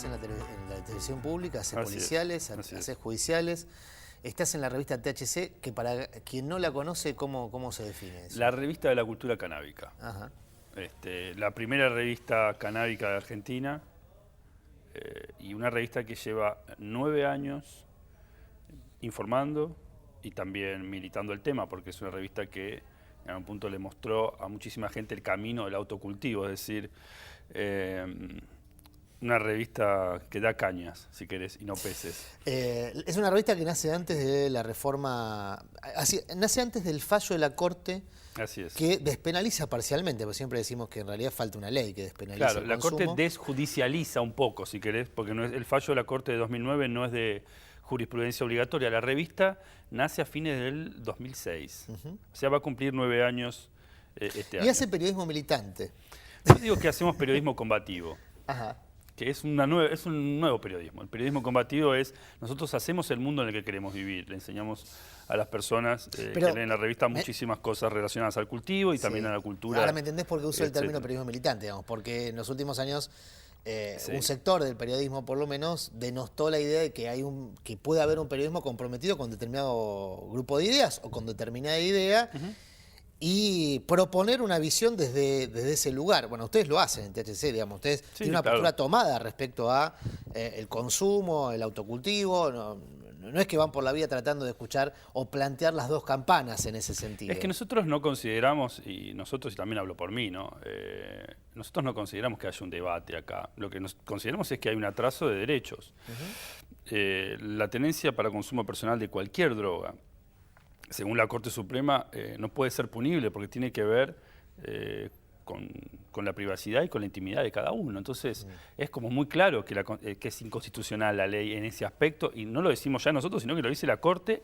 trabajás en la televisión pública, haces Así policiales, es. haces judiciales. Estás en la revista THC, que para quien no la conoce, ¿cómo se define eso? La revista de la cultura canábica. Ajá. La primera revista canábica de Argentina y una revista que lleva 9 años informando y también militando el tema, porque es una revista que en algún punto le mostró a muchísima gente el camino del autocultivo, es decir, una revista que da cañas, si querés, y no peces. Es una revista que nace antes de la reforma, nace antes del fallo de la Corte. Así es. Que despenaliza parcialmente, porque siempre decimos que en realidad falta una ley que despenaliza Claro, el la consumo. Corte desjudicializa un poco, si querés, porque no es, el fallo de la Corte de 2009 no es de jurisprudencia obligatoria. La revista nace a fines del 2006. O sea, va a cumplir 9 años este año. Y hace periodismo militante. Yo digo que hacemos periodismo combativo. Ajá. Que es un nuevo periodismo. El periodismo combativo es, nosotros hacemos el mundo en el que queremos vivir. Le enseñamos a las personas que leen la revista muchísimas cosas relacionadas al cultivo y también a la cultura. Ahora me entendés por qué uso el término periodismo militante, digamos, porque en los últimos años un sector del periodismo, por lo menos, denostó la idea de que puede haber un periodismo comprometido con determinado grupo de ideas o con determinada idea. Y proponer una visión desde ese lugar. Bueno, ustedes lo hacen en THC, digamos. Ustedes tienen una postura tomada respecto a el consumo, el autocultivo. No es que van por la vida tratando de escuchar o plantear las dos campanas en ese sentido. Es que nosotros no consideramos, y también hablo por mí, ¿no? Nosotros no consideramos que haya un debate acá. Lo que nos consideramos es que hay un atraso de derechos. La tenencia para consumo personal de cualquier droga, según la Corte Suprema, no puede ser punible porque tiene que ver con la privacidad y con la intimidad de cada uno. Entonces, es como muy claro que es inconstitucional la ley en ese aspecto, y no lo decimos ya nosotros, sino que lo dice la Corte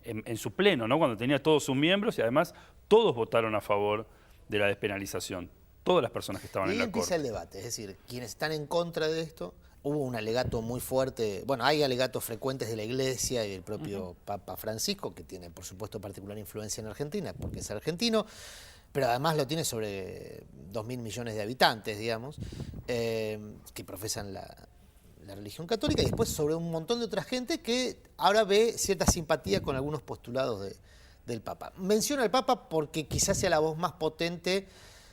en su pleno, ¿no? Cuando tenía todos sus miembros, y además todos votaron a favor de la despenalización, todas las personas que estaban en la Corte. Y empieza el debate, es decir, quienes están en contra de esto. Hubo un alegato muy fuerte, bueno, hay alegatos frecuentes de la Iglesia y del propio Papa Francisco, que tiene, por supuesto, particular influencia en Argentina, porque es argentino, pero además lo tiene sobre 2.000 millones de habitantes, digamos, que profesan la religión católica, y después sobre un montón de otra gente que ahora ve cierta simpatía con algunos postulados del Papa. Menciona al Papa porque quizás sea la voz más potente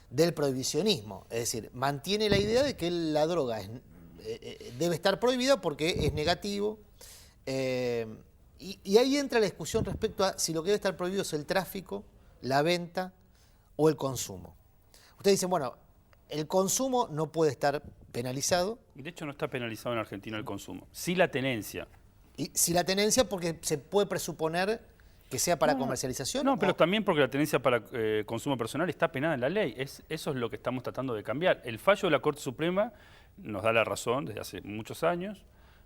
del prohibicionismo, es decir, mantiene la idea de que la droga debe estar prohibida porque es negativo. Y ahí entra la discusión respecto a si lo que debe estar prohibido es el tráfico, la venta o el consumo. Ustedes dicen, bueno, el consumo no puede estar penalizado. De hecho, no está penalizado en Argentina el consumo. Sí la tenencia. Y si la tenencia, porque se puede presuponer que sea para comercialización. No, pero también porque la tenencia para consumo personal está penada en la ley. Eso es lo que estamos tratando de cambiar. El fallo de la Corte Suprema nos da la razón desde hace muchos años,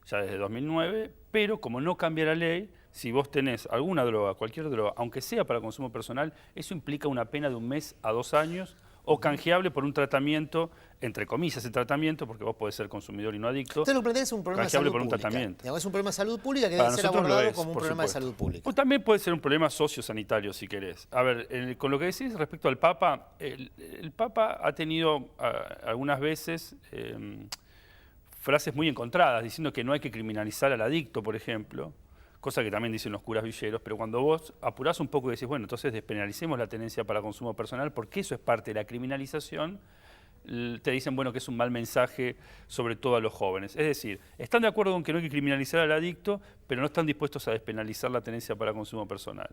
ya desde 2009, pero como no cambia la ley, si vos tenés alguna droga, cualquier droga, aunque sea para consumo personal, eso implica una pena de 1 mes a 2 años o canjeable por un tratamiento, entre comillas, el tratamiento, porque vos podés ser consumidor y no adicto. Usted lo plantea es un problema de salud por un pública. tratamiento. Digamos, es un problema de salud pública que debe ser abordado como un problema de salud pública. O también puede ser un problema sociosanitario, si querés. A ver, con lo que decís respecto al Papa, el Papa ha tenido algunas veces frases muy encontradas, diciendo que no hay que criminalizar al adicto, por ejemplo, cosa que también dicen los curas villeros, pero cuando vos apurás un poco y decís, bueno, entonces despenalicemos la tenencia para consumo personal, porque eso es parte de la criminalización, te dicen, bueno, que es un mal mensaje, sobre todo a los jóvenes. Es decir, están de acuerdo con que no hay que criminalizar al adicto, pero no están dispuestos a despenalizar la tenencia para consumo personal,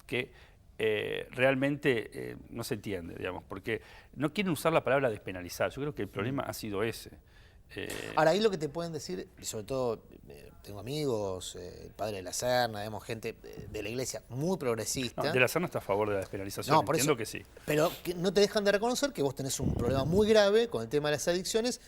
que realmente no se entiende, digamos, porque no quieren usar la palabra despenalizar. Yo creo que el problema ha sido ese. Ahora, ahí lo que te pueden decir, y sobre todo tengo amigos, el padre de la Serna, digamos, gente de la iglesia muy progresista. No, de la Serna está a favor de la despenalización, por entiendo eso, que sí. Pero que no te dejan de reconocer que vos tenés un problema muy grave con el tema de las adicciones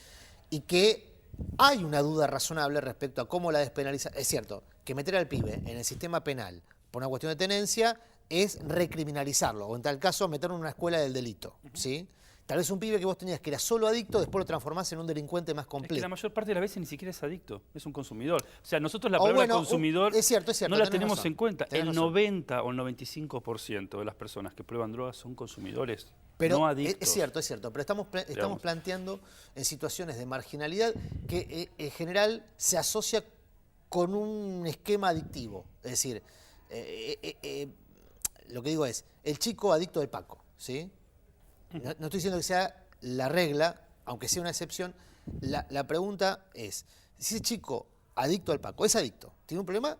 y que hay una duda razonable respecto a cómo la despenaliza. Es cierto que meter al pibe en el sistema penal por una cuestión de tenencia es recriminalizarlo, o en tal caso meterlo en una escuela del delito, ¿sí? Tal vez un pibe que vos tenías que era solo adicto, después lo transformás en un delincuente más completo. Es que la mayor parte de las veces ni siquiera es adicto, es un consumidor. O sea, nosotros la palabra consumidor es cierto, no la tenemos en cuenta. El 90 o el 95% de las personas que prueban drogas son consumidores. Pero no adictos. es cierto, pero estamos planteando en situaciones de marginalidad que en general se asocia con un esquema adictivo. Es decir, lo que digo es, el chico adicto del Paco, ¿sí? No estoy diciendo que sea la regla, aunque sea una excepción. La pregunta es, si ese chico adicto al Paco es adicto, tiene un problema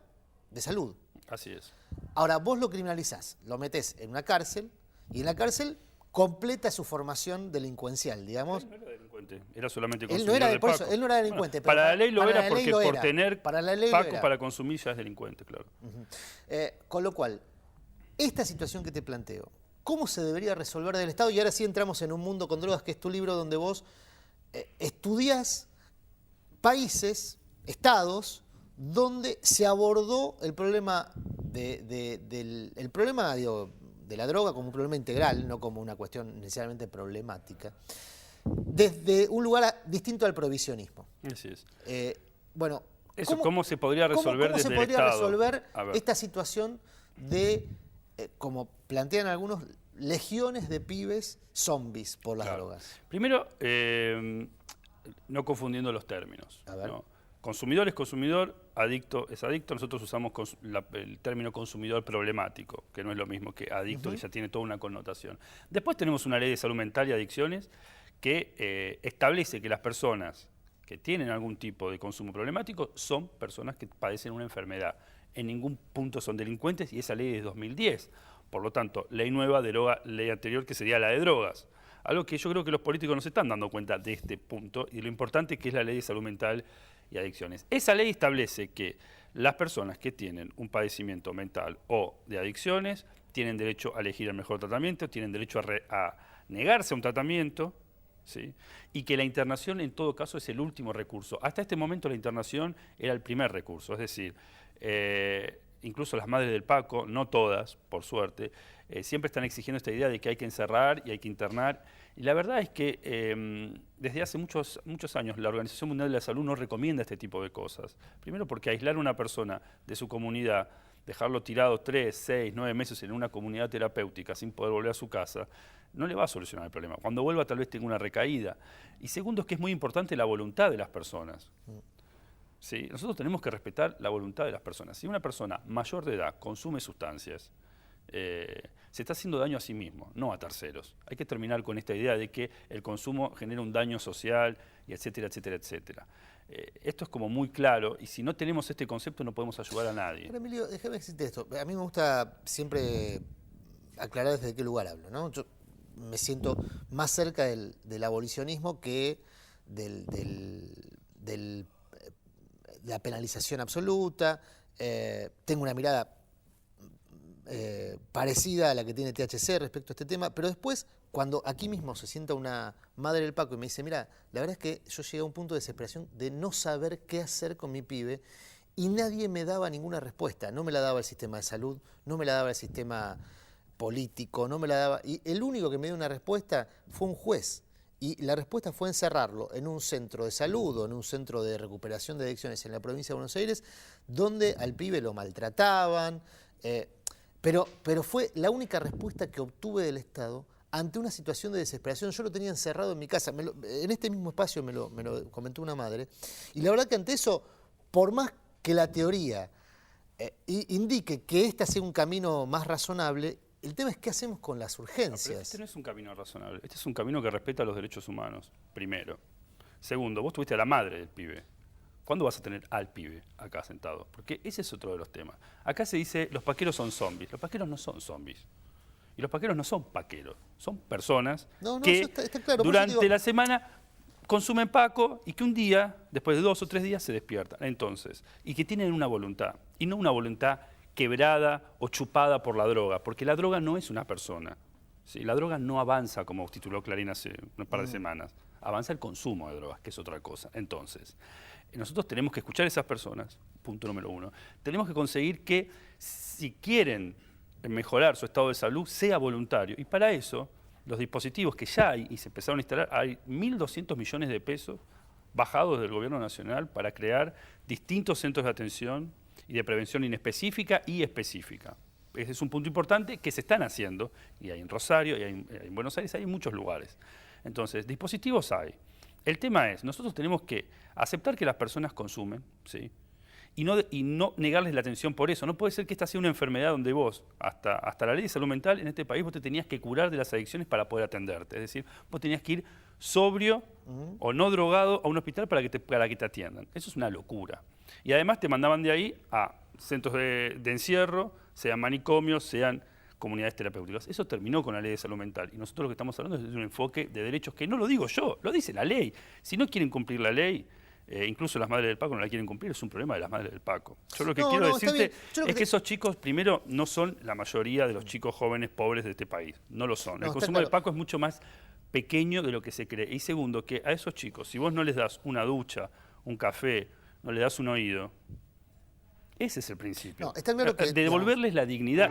de salud. Así es. Ahora, vos lo criminalizás, lo metés en una cárcel y en la cárcel completa su formación delincuencial, digamos. Él no era delincuente, era solamente Él consumidor no era, del por Paco. eso, él no era delincuente. Bueno, pero para la ley lo para era la ley porque lo por era. tener Para la ley lo Paco era. para consumir ya es delincuente, claro. Con lo cual, esta situación que te planteo, ¿cómo se debería resolver del Estado? Y ahora sí entramos en Un Mundo con Drogas, que es tu libro donde vos estudias países, estados, donde se abordó el problema el problema, digo, de la droga como un problema integral, no como una cuestión necesariamente problemática, desde un lugar distinto al prohibicionismo. Así es. Bueno, Eso, ¿cómo se podría resolver ¿cómo desde se el podría Estado? resolver A ver. esta situación de, como plantean algunos, legiones de pibes zombies por las Claro. drogas? Primero, no confundiendo los términos. A ver. ¿No? Consumidor es consumidor, adicto es adicto. Nosotros usamos el término consumidor problemático, que no es lo mismo que adicto, que ya tiene toda una connotación. Después tenemos una ley de salud mental y adicciones que establece que las personas que tienen algún tipo de consumo problemático son personas que padecen una enfermedad. En ningún punto son delincuentes y esa ley es de 2010. Por lo tanto, ley nueva deroga ley anterior que sería la de drogas. Algo que yo creo que los políticos no se están dando cuenta de este punto y lo importante que es la ley de salud mental y adicciones. Esa ley establece que las personas que tienen un padecimiento mental o de adicciones tienen derecho a elegir el mejor tratamiento, tienen derecho a negarse a un tratamiento, ¿sí? Y que la internación en todo caso es el último recurso. Hasta este momento la internación era el primer recurso, es decir, incluso las madres del Paco, no todas, por suerte, siempre están exigiendo esta idea de que hay que encerrar y hay que internar. Y la verdad es que desde hace muchos años la Organización Mundial de la Salud no recomienda este tipo de cosas. Primero porque aislar a una persona de su comunidad, dejarlo tirado 3, 6, 9 meses en una comunidad terapéutica sin poder volver a su casa, no le va a solucionar el problema. Cuando vuelva tal vez tenga una recaída. Y segundo es que es muy importante la voluntad de las personas. ¿Sí? Nosotros tenemos que respetar la voluntad de las personas. Si una persona mayor de edad consume sustancias, se está haciendo daño a sí mismo, no a terceros. Hay que terminar con esta idea de que el consumo genera un daño social, y etcétera, etcétera, etcétera. Esto es como muy claro, y si no tenemos este concepto no podemos ayudar a nadie. Pero Emilio, déjame decirte esto. A mí me gusta siempre aclarar desde qué lugar hablo, ¿no? Yo me siento más cerca del abolicionismo que de la penalización absoluta. Tengo una mirada parecida a la que tiene THC respecto a este tema, pero después, cuando aquí mismo se sienta una madre del Paco y me dice, mira, la verdad es que yo llegué a un punto de desesperación de no saber qué hacer con mi pibe y nadie me daba ninguna respuesta, no me la daba el sistema de salud, no me la daba el sistema político, no me la daba, y el único que me dio una respuesta fue un juez. Y la respuesta fue encerrarlo en un centro de salud o en un centro de recuperación de adicciones en la provincia de Buenos Aires, donde al pibe lo maltrataban. Pero fue la única respuesta que obtuve del Estado ante una situación de desesperación. Yo lo tenía encerrado en mi casa. En este mismo espacio me lo comentó una madre. Y la verdad que ante eso, por más que la teoría indique que este sea un camino más razonable, el tema es qué hacemos con las urgencias. Pero este no es un camino razonable, este es un camino que respeta los derechos humanos, primero. Segundo, vos tuviste a la madre del pibe. ¿Cuándo vas a tener al pibe acá sentado? Porque ese es otro de los temas. Acá se dice, los paqueros son zombies. Los paqueros no son zombies. Y los paqueros no son paqueros. Son personas que está claro, durante la semana consumen Paco y que un día, después de 2 o 3 días, se despiertan. Entonces, y que tienen una voluntad. Y no una voluntad quebrada o chupada por la droga. Porque la droga no es una persona. ¿Sí? La droga no avanza, como tituló Clarín hace un par de semanas. Avanza el consumo de drogas, que es otra cosa. Entonces, nosotros tenemos que escuchar a esas personas, punto número 1. Tenemos que conseguir que, si quieren mejorar su estado de salud, sea voluntario. Y para eso, los dispositivos que ya hay y se empezaron a instalar, hay 1.200 millones de pesos bajados del Gobierno Nacional para crear distintos centros de atención y de prevención inespecífica y específica. ese es un punto importante que se están haciendo, y hay en Rosario, y hay en Buenos Aires, hay en muchos lugares. Entonces, dispositivos hay. El tema es, nosotros tenemos que aceptar que las personas consumen, ¿sí? Y no negarles la atención por eso. No puede ser que esta sea una enfermedad donde vos, hasta la ley de salud mental en este país, vos te tenías que curar de las adicciones para poder atenderte. Es decir, vos tenías que ir sobrio o no drogado a un hospital para que te atiendan. Eso es una locura. Y además te mandaban de ahí a centros de encierro, sean manicomios, sean comunidades terapéuticas. Eso terminó con la ley de salud mental. Y nosotros lo que estamos hablando es de un enfoque de derechos que no lo digo yo, lo dice la ley. Si no quieren cumplir la ley, incluso las madres del Paco no la quieren cumplir, es un problema de las madres del Paco. Yo lo que quiero decirte es que esos chicos, primero, no son la mayoría de los chicos jóvenes pobres de este país. No lo son. El consumo del Paco es mucho más pequeño de lo que se cree. Y segundo, que a esos chicos, si vos no les das una ducha, un café, no les das un oído, ese es el principio. No, está claro que, devolverles la dignidad.